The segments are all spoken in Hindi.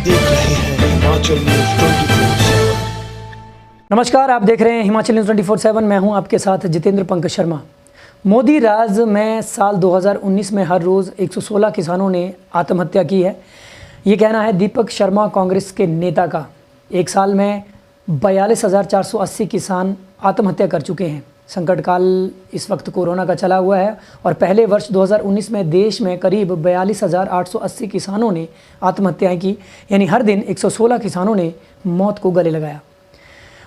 देख रहे हैं हिमाचल न्यूज 24/7। नमस्कार, आप देख रहे हैं हिमाचल न्यूज 24/7। मैं हूं आपके साथ जितेंद्र पंकज शर्मा। मोदी राज में साल 2019 में हर रोज़ 116 किसानों ने आत्महत्या की है। ये कहना है दीपक शर्मा, कांग्रेस के नेता का। एक साल में 42,480 किसान आत्महत्या कर चुके हैं। संकट काल इस वक्त कोरोना का चला हुआ है और पहले वर्ष 2019 में देश में करीब 42,880 किसानों ने आत्महत्याएं की, यानी हर दिन 116 किसानों ने मौत को गले लगाया।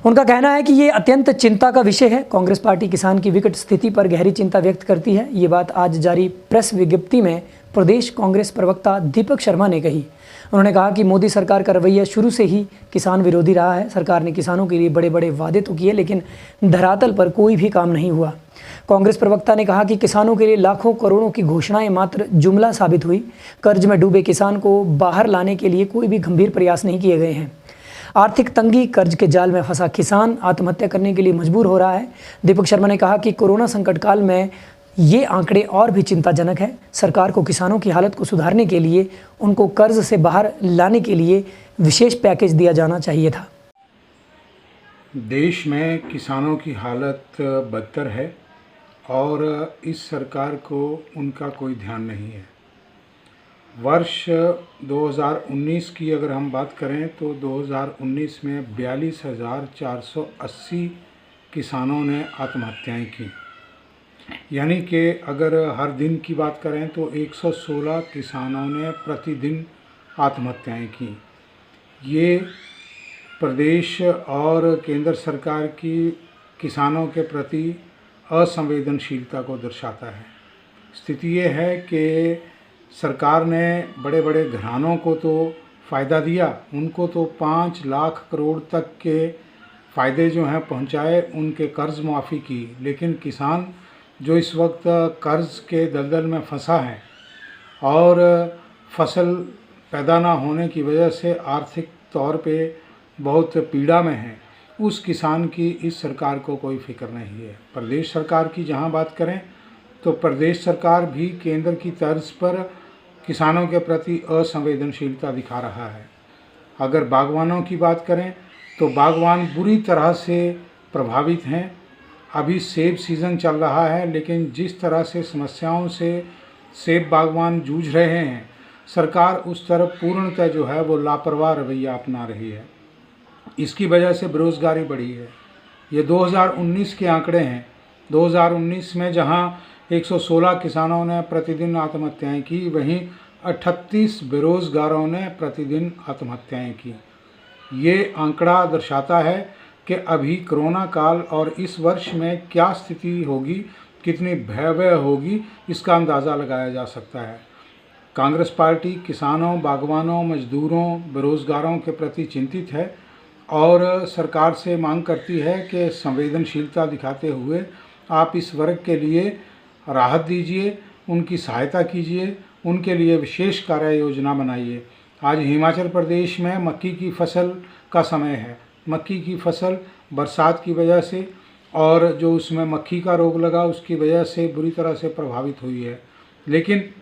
उनका कहना है कि ये अत्यंत चिंता का विषय है। कांग्रेस पार्टी किसान की विकट स्थिति पर गहरी चिंता व्यक्त करती है। ये बात आज जारी प्रेस विज्ञप्ति में प्रदेश कांग्रेस प्रवक्ता दीपक शर्मा ने कही। उन्होंने कहा कि मोदी सरकार का रवैया शुरू से ही किसान विरोधी रहा है। सरकार ने किसानों के लिए बड़े बड़े वादे तो किए, लेकिन धरातल पर कोई भी काम नहीं हुआ। कांग्रेस प्रवक्ता ने कहा कि किसानों के लिए लाखों करोड़ों की घोषणाएं मात्र जुमला साबित हुई। कर्ज में डूबे किसान को बाहर लाने के लिए कोई भी गंभीर प्रयास नहीं किए गए हैं। आर्थिक तंगी, कर्ज के जाल में फंसा किसान आत्महत्या करने के लिए मजबूर हो रहा है। दीपक शर्मा ने कहा कि कोरोना संकट काल में ये आंकड़े और भी चिंताजनक है। सरकार को किसानों की हालत को सुधारने के लिए उनको कर्ज से बाहर लाने के लिए विशेष पैकेज दिया जाना चाहिए था। देश में किसानों की हालत बदतर है और इस सरकार को उनका कोई ध्यान नहीं है। वर्ष 2019 की अगर हम बात करें तो 2019 में 42,480 किसानों ने आत्महत्याएं की, यानी कि अगर हर दिन की बात करें तो 116 किसानों ने प्रतिदिन आत्महत्याएं की। ये प्रदेश और केंद्र सरकार की किसानों के प्रति असंवेदनशीलता को दर्शाता है। स्थिति ये है कि सरकार ने बड़े बड़े घरानों को तो फ़ायदा दिया, उनको तो 5 लाख करोड़ तक के फ़ायदे जो हैं पहुंचाए, उनके कर्ज माफ़ी की, लेकिन किसान जो इस वक्त कर्ज के दलदल में फंसा है और फसल पैदा ना होने की वजह से आर्थिक तौर पे बहुत पीड़ा में है, उस किसान की इस सरकार को कोई फिक्र नहीं है। प्रदेश सरकार की जहां बात करें तो प्रदेश सरकार भी केंद्र की तर्ज पर किसानों के प्रति असंवेदनशीलता दिखा रहा है। अगर बागवानों की बात करें तो बागवान बुरी तरह से प्रभावित हैं। अभी सेब सीज़न चल रहा है, लेकिन जिस तरह से समस्याओं से सेब बागवान जूझ रहे हैं, सरकार उस तरफ पूर्णतः जो है वो लापरवाह रवैया अपना रही है। इसकी वजह से बेरोज़गारी बढ़ी है। ये 2019 के आंकड़े हैं। 2019 में जहां 116 किसानों ने प्रतिदिन आत्महत्याएं की, वहीं 38 बेरोज़गारों ने प्रतिदिन आत्महत्याएं की। ये आंकड़ा दर्शाता है कि अभी कोरोना काल और इस वर्ष में क्या स्थिति होगी, कितनी भयावह होगी, इसका अंदाज़ा लगाया जा सकता है। कांग्रेस पार्टी किसानों, बागवानों, मजदूरों, बेरोज़गारों के प्रति चिंतित है और सरकार से मांग करती है कि संवेदनशीलता दिखाते हुए आप इस वर्ग के लिए राहत दीजिए, उनकी सहायता कीजिए, उनके लिए विशेष कार्य योजना बनाइए। आज हिमाचल प्रदेश में मक्की की फसल का समय है। मक्की की फसल बरसात की वजह से और जो उसमें मक्खी का रोग लगा उसकी वजह से बुरी तरह से प्रभावित हुई है, लेकिन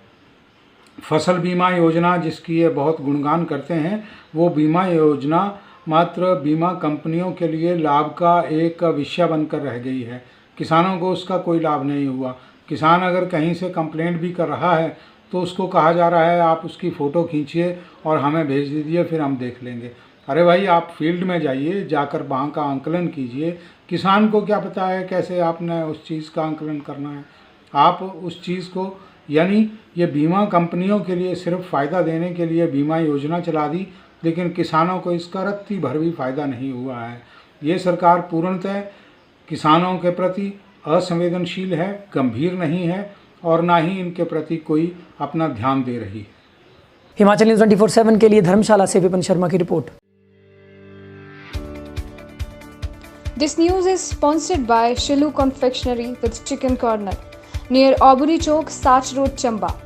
फसल बीमा योजना जिसकी ये बहुत गुणगान करते हैं, वो बीमा योजना मात्र बीमा कंपनियों के लिए लाभ का एक विषय बनकर रह गई है। किसानों को उसका कोई लाभ नहीं हुआ। किसान अगर कहीं से कंप्लेंट भी कर रहा है तो उसको कहा जा रहा है आप उसकी फ़ोटो खींचिए और हमें भेज दीजिए, फिर हम देख लेंगे। अरे भाई, आप फील्ड में जाइए, जाकर वहाँ का आंकलन कीजिए। किसान को क्या पता है कैसे आपने उस चीज़ का आंकलन करना है। आप उस चीज़ को, यानी ये बीमा कंपनियों के लिए सिर्फ फ़ायदा देने के लिए बीमा योजना चला दी, लेकिन किसानों को इसका रत्ती भर भी फ़ायदा नहीं हुआ है। ये सरकार पूर्णतः किसानों के प्रति असंवेदनशील है, गंभीर नहीं है और ना ही इनके प्रति कोई अपना ध्यान दे रही है। हिमाचल न्यूज 24/7 के लिए धर्मशाला से विपिन शर्मा की report. This news is sponsored by Shilu Confectionery with Chicken Corner near Aubury Chowk, Sach Road, Chamba.